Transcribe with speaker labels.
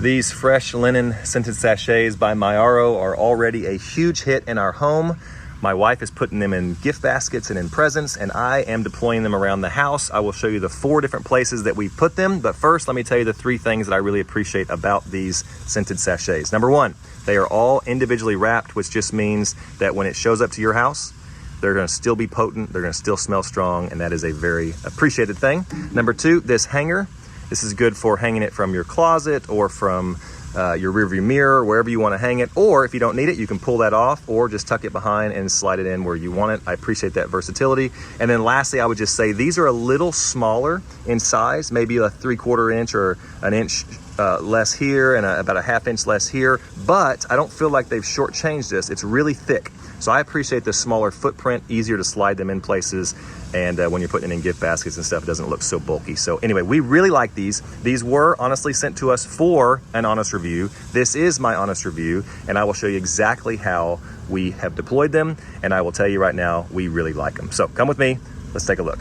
Speaker 1: These fresh linen scented sachets by MYARO are already a huge hit in our home. My wife is putting them in gift baskets and in presents, and I am deploying them around the house. I will show you the 4 different places that we've put them, but first let me tell you the 3 things that I really appreciate about these scented sachets. Number 1, they are all individually wrapped, which just means that when it shows up to your house, they're gonna still be potent, they're gonna still smell strong, and that is a very appreciated thing. Number 2, this hanger. This is good for hanging it from your closet or from your rearview mirror, wherever you want to hang it. Or if you don't need it, you can pull that off or just tuck it behind and slide it in where you want it. I appreciate that versatility. And then lastly, I would just say these are a little smaller in size, maybe a 3/4 inch or an inch less here and about a 1/2 inch less here. But I don't feel like they've shortchanged this. It's really thick. So I appreciate the smaller footprint, easier to slide them in places. And when you're putting it in gift baskets and stuff, it doesn't look so bulky. So anyway, we really like these. These were honestly sent to us for an honest review. This is my honest review, and I will show you exactly how we have deployed them. And I will tell you right now, we really like them. So come with me, let's take a look.